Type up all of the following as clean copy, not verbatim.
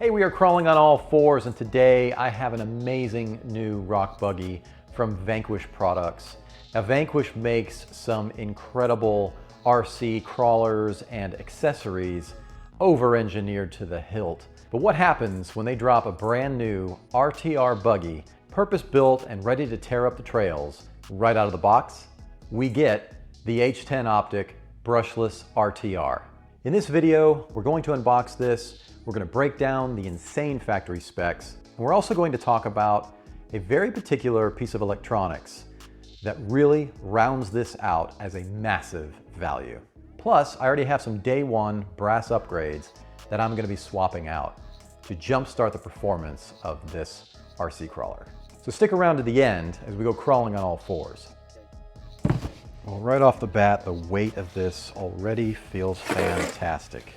Hey, we are crawling on all fours, and today I have an amazing new rock buggy from Vanquish Products. Now, Vanquish makes some incredible RC crawlers and accessories over-engineered to the hilt. But what happens when they drop a brand new RTR buggy, purpose-built and ready to tear up the trails right out of the box? We get the H10 Optic Brushless RTR. In this video, we're going to unbox this. We're going to break down the insane factory specs. And we're also going to talk about a very particular piece of electronics that really rounds this out as a massive value. Plus, I already have some day one brass upgrades that I'm going to be swapping out to jumpstart the performance of this RC crawler. So stick around to the end as we go crawling on all fours. Well, right off the bat, the weight of this already feels fantastic.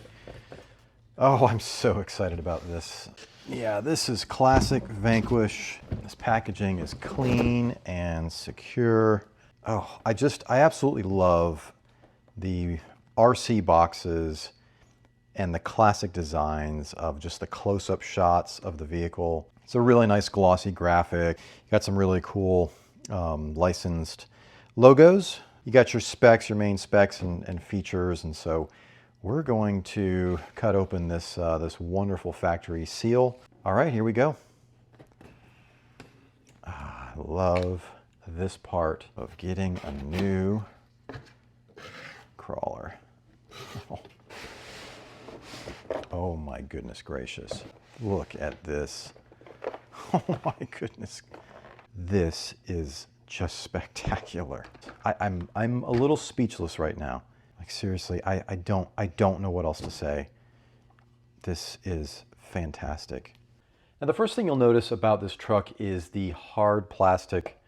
Oh, I'm so excited about this. Yeah, this is classic Vanquish. This packaging is clean and secure. Oh, I absolutely love the RC boxes and the classic designs of just the close-up shots of the vehicle. It's a really nice glossy graphic. You got some really cool licensed logos. You got your specs, your main specs and features, and so we're going to cut open this, this wonderful factory seal. All right, here we go. I love this part of getting a new crawler. Oh my goodness gracious. Look at this. Oh my goodness. This is just spectacular. I'm a little speechless right now. Like seriously, I don't know what else to say. This is fantastic. Now the first thing you'll notice about this truck is the hard plastic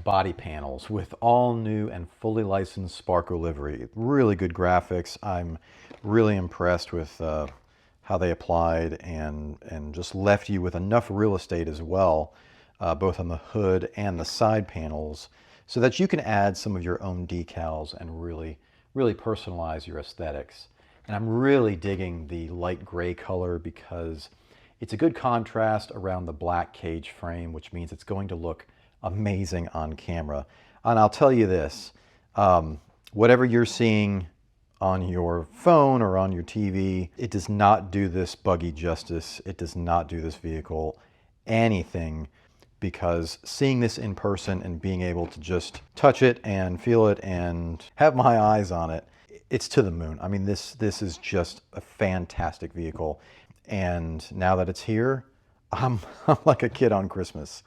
body panels with all new and fully licensed Sparco livery. Really good graphics. I'm really impressed with how they applied and just left you with enough real estate as well, both on the hood and the side panels, so that you can add some of your own decals and really personalize your aesthetics. And I'm really digging the light gray color because it's a good contrast around the black cage frame, which means it's going to look amazing on camera. And I'll tell you this, whatever you're seeing on your phone or on your TV, it does not do this buggy justice. It does not do this vehicle anything, because seeing this in person and being able to just touch it and feel it and have my eyes on it, it's to the moon. I mean, this is just a fantastic vehicle. And now that it's here, I'm like a kid on Christmas.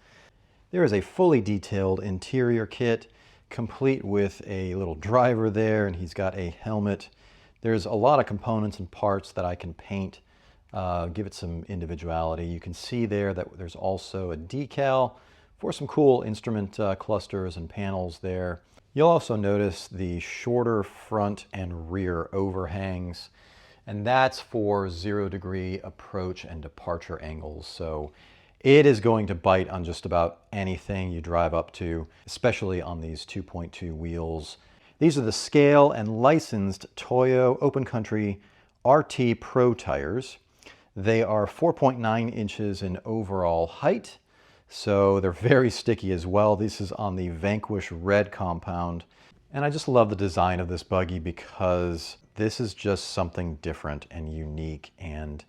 There is a fully detailed interior kit, complete with a little driver there, and he's got a helmet. There's a lot of components and parts that I can paint, give it some individuality. You can see there that there's also a decal for some cool instrument clusters and panels there. You'll also notice the shorter front and rear overhangs, and that's for 0-degree approach and departure angles. So it is going to bite on just about anything you drive up to, especially on these 2.2 wheels. These are the scale and licensed Toyo Open Country RT Pro tires. They are 4.9 inches in overall height, so they're very sticky as well. This is on the Vanquish red compound. And I just love the design of this buggy because this is just something different and unique, and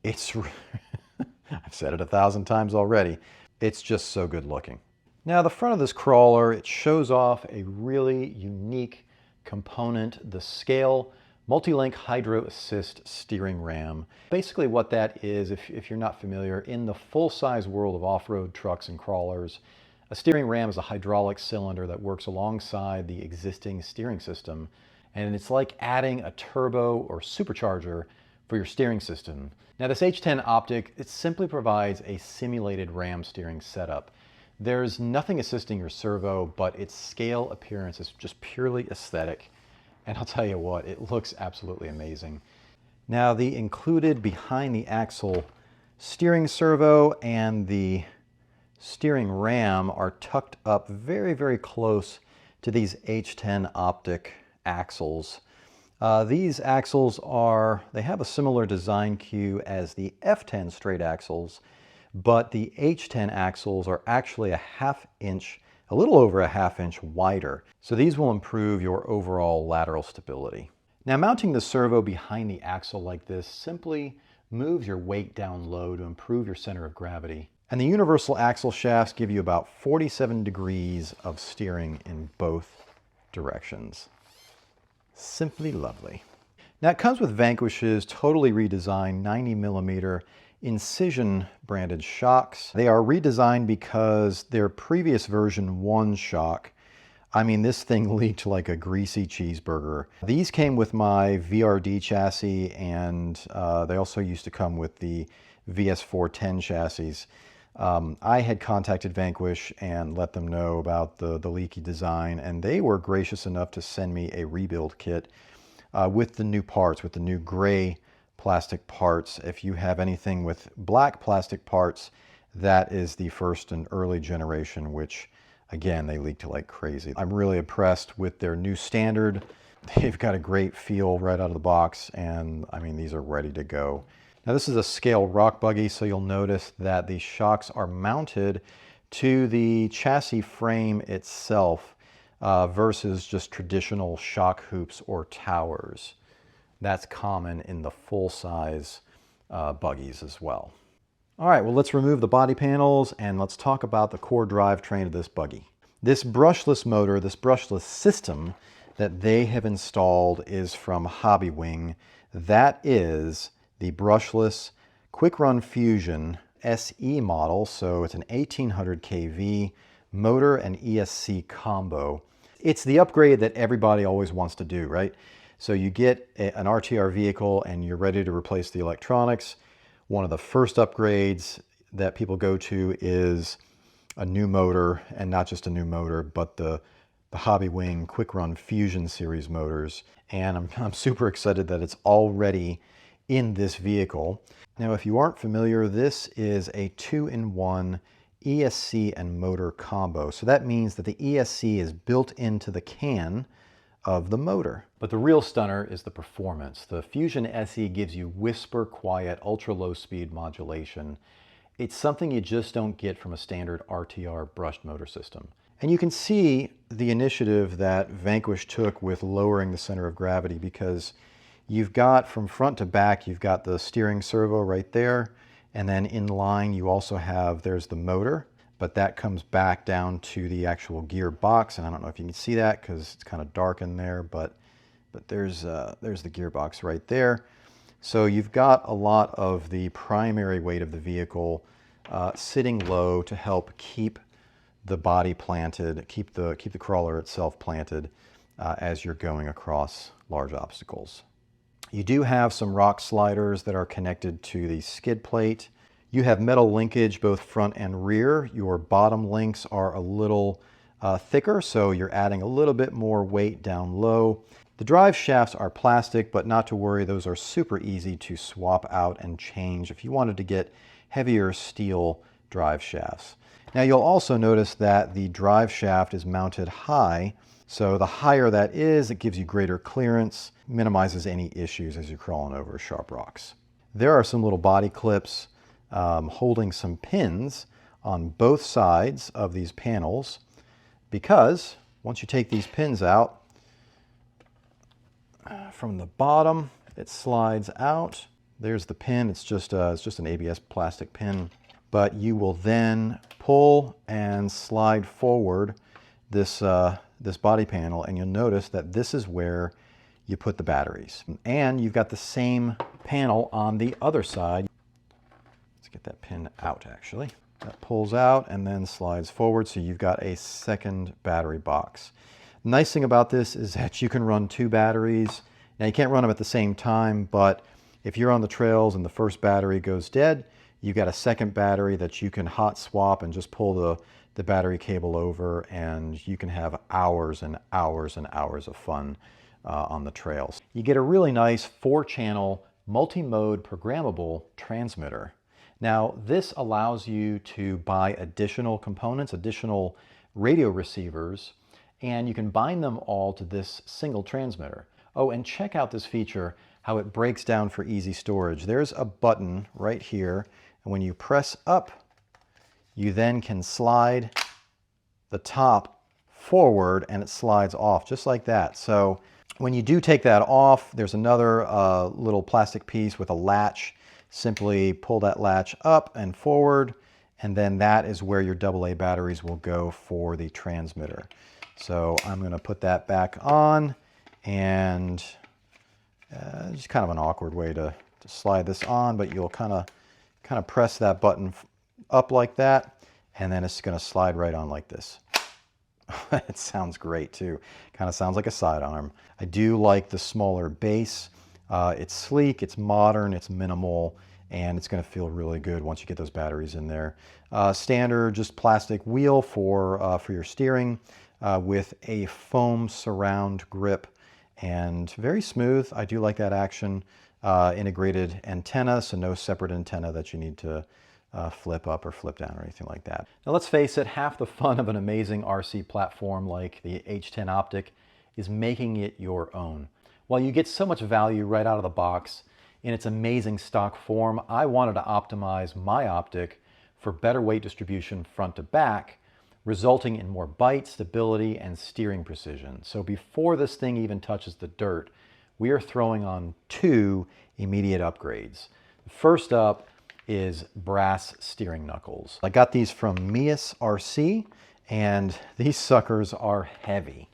it's, I've said it 1,000 times already, it's just so good looking. Now the front of this crawler, it shows off a really unique component, the scale multi-link hydro assist steering ram. Basically what that is, if you're not familiar, in the full-size world of off-road trucks and crawlers, a steering ram is a hydraulic cylinder that works alongside the existing steering system, and it's like adding a turbo or supercharger for your steering system. Now this H10 Optic, it simply provides a simulated ram steering setup. There's nothing assisting your servo, but its scale appearance is just purely aesthetic. And I'll tell you what, it looks absolutely amazing. Now the included behind the axle steering servo and the steering ram are tucked up very close to these H10 Optic axles. These axles they have a similar design cue as the F10 straight axles, but the H10 axles are actually a little over a half inch wider. So these will improve your overall lateral stability. Now, mounting the servo behind the axle like this simply moves your weight down low to improve your center of gravity. And the universal axle shafts give you about 47 degrees of steering in both directions. Simply lovely. Now, it comes with Vanquish's totally redesigned 90mm Incision branded shocks. They are redesigned because their previous version 1 shock, I mean, this thing leaked like a greasy cheeseburger. These came with my VRD chassis, and they also used to come with the VS410 chassis. I had contacted Vanquish and let them know about the leaky design, and they were gracious enough to send me a rebuild kit with the new parts, with the new gray plastic parts. If you have anything with black plastic parts, that is the first and early generation, which again, they leaked like crazy. I'm really impressed with their new standard. They've got a great feel right out of the box, and I mean, these are ready to go. Now, this is a scale rock buggy, so you'll notice that the shocks are mounted to the chassis frame itself versus just traditional shock hoops or towers. That's common in the full-size buggies as well. All right, well, let's remove the body panels and let's talk about the core drivetrain of this buggy. This brushless motor, this brushless system that they have installed is from Hobbywing. That is the brushless QuickRun Fusion SE model, so it's an 1800 kV motor and ESC combo. It's the upgrade that everybody always wants to do, right? So you get an RTR vehicle and you're ready to replace the electronics. One of the first upgrades that people go to is a new motor, and not just a new motor, but the Hobbywing QuickRun Fusion series motors. And I'm super excited that it's already in this vehicle. Now, if you aren't familiar, this is a 2-in-1 ESC and motor combo. So that means that the ESC is built into the can of the motor. But the real stunner is the performance. The Fusion SE gives you whisper quiet, ultra low speed modulation. It's something you just don't get from a standard RTR brushed motor system. And you can see the initiative that Vanquish took with lowering the center of gravity, because you've got from front to back, you've got the steering servo right there. And then in line, you also have, there's the motor, but that comes back down to the actual gearbox. And I don't know if you can see that because it's kind of dark in there, but there's the gearbox right there. So you've got a lot of the primary weight of the vehicle sitting low to help keep the body planted, keep the crawler itself planted as you're going across large obstacles. You do have some rock sliders that are connected to the skid plate. You have metal linkage both front and rear. Your bottom links are a little thicker, so you're adding a little bit more weight down low. The drive shafts are plastic, but not to worry, those are super easy to swap out and change if you wanted to get heavier steel drive shafts. Now, you'll also notice that the drive shaft is mounted high, so the higher that is, it gives you greater clearance, minimizes any issues as you're crawling over sharp rocks. There are some little body clips holding some pins on both sides of these panels, because once you take these pins out, from the bottom, it slides out. There's the pin. It's just an ABS plastic pin. But you will then pull and slide forward this body panel, and you'll notice that this is where you put the batteries. And you've got the same panel on the other side. Let's get that pin out, actually. That pulls out and then slides forward, so you've got a second battery box. Nice thing about this is that you can run 2 batteries. Now, you can't run them at the same time, but if you're on the trails and the first battery goes dead, you've got a second battery that you can hot swap and just pull the battery cable over, and you can have hours and hours and hours of fun on the trails. You get a really nice 4-channel multi-mode programmable transmitter. Now, this allows you to buy additional components, additional radio receivers, and you can bind them all to this single transmitter. Oh, and check out this feature, how it breaks down for easy storage. There's a button right here, and when you press up, you then can slide the top forward and it slides off just like that. So when you do take that off, there's another little plastic piece with a latch. Simply pull that latch up and forward, and then that is where your AA batteries will go for the transmitter. So I'm going to put that back on, and just kind of an awkward way to slide this on, but you'll kind of press that button up like that, and then it's going to slide right on like this. It sounds great too. Kind of sounds like a sidearm. I do like the smaller base. It's sleek, it's modern, it's minimal, and it's going to feel really good once you get those batteries in there. Standard, just plastic wheel for your steering with a foam surround grip, and very smooth. I do like that action. Integrated antenna, so no separate antenna that you need to flip up or flip down or anything like that. Now let's face it, half the fun of an amazing RC platform like the H10 Optic is making it your own. While you get so much value right out of the box in its amazing stock form, I wanted to optimize my optic for better weight distribution front to back, resulting in more bite, stability, and steering precision. So before this thing even touches the dirt, we are throwing on 2 immediate upgrades. First up is brass steering knuckles. I got these from MEUS RC, and these suckers are heavy.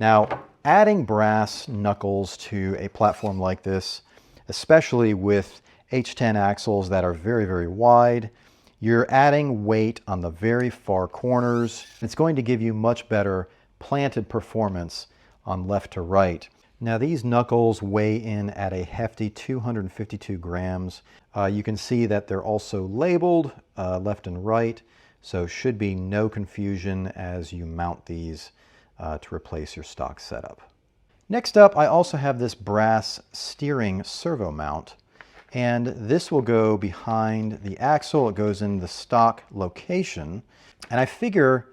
Now, adding brass knuckles to a platform like this, especially with H10 axles that are very, very wide, you're adding weight on the very far corners. It's going to give you much better planted performance on left to right. Now these knuckles weigh in at a hefty 252 grams. You can see that they're also labeled left and right, so should be no confusion as you mount these to replace your stock setup. Next up, I also have this brass steering servo mount, and this will go behind the axle. It goes in the stock location, and I figure,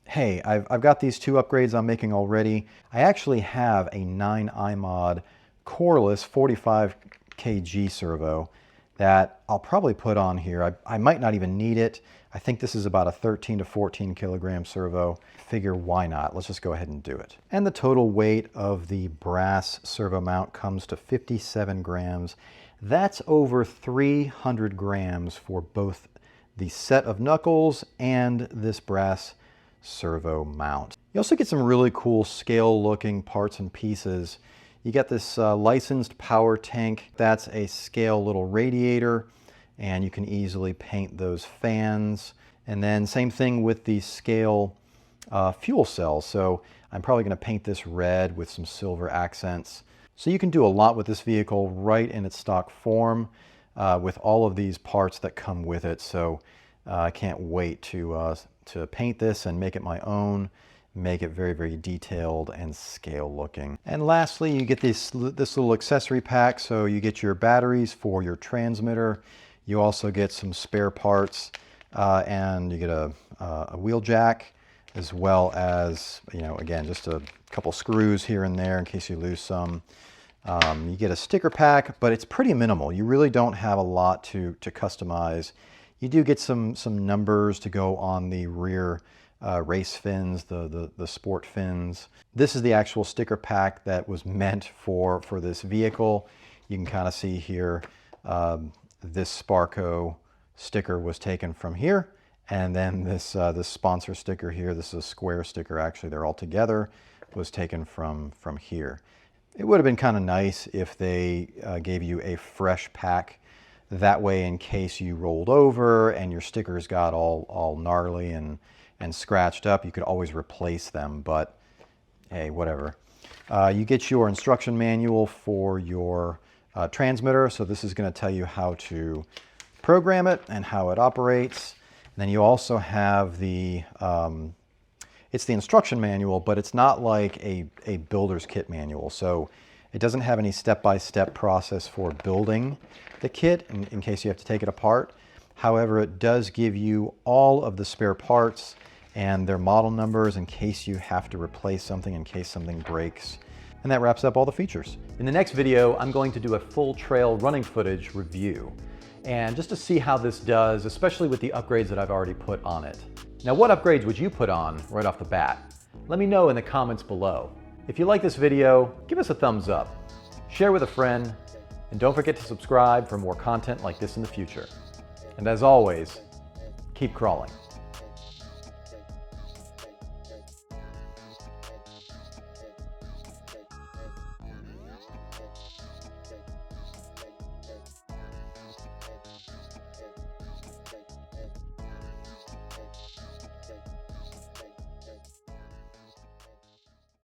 hey, I've got these 2 upgrades I'm making already. I actually have a 9iMod coreless 45 kg servo that I'll probably put on here. I might not even need it. I think this is about a 13 to 14 kilogram servo. Figure why not? Let's just go ahead and do it. And the total weight of the brass servo mount comes to 57 grams. That's over 300 grams for both the set of knuckles and this brass servo mount. You also get some really cool scale looking parts and pieces. You get this licensed power tank. That's a scale little radiator, and you can easily paint those fans. And then same thing with the scale fuel cells. So I'm probably going to paint this red with some silver accents. So you can do a lot with this vehicle right in its stock form with all of these parts that come with it. So I can't wait to paint this and make it my own, make it very, very detailed and scale looking. And lastly, you get this little accessory pack. So you get your batteries for your transmitter. You also get some spare parts and you get a wheel jack, as well as, again, just a couple screws here and there in case you lose some. You get a sticker pack, but it's pretty minimal. You really don't have a lot to customize. You do get some numbers to go on the rear race fins, the sport fins. This is the actual sticker pack that was meant for this vehicle. You can kind of see here, this Sparco sticker was taken from here. And then this sponsor sticker here, this is a square sticker, actually they're all together, was taken from here. It would have been kind of nice if they gave you a fresh pack. That way, in case you rolled over and your stickers got all gnarly and scratched up, you could always replace them, but hey, whatever. You get your instruction manual for your transmitter, so this is going to tell you how to program it and how it operates. And then you also have the, it's the instruction manual, but it's not like a builder's kit manual. So it doesn't have any step-by-step process for building the kit in case you have to take it apart. However, it does give you all of the spare parts and their model numbers in case you have to replace something, in case something breaks. And that wraps up all the features. In the next video, I'm going to do a full trail running footage review, and just to see how this does, especially with the upgrades that I've already put on it. Now, what upgrades would you put on right off the bat? Let me know in the comments below. If you like this video, give us a thumbs up, share with a friend, and don't forget to subscribe for more content like this in the future. And as always, keep crawling.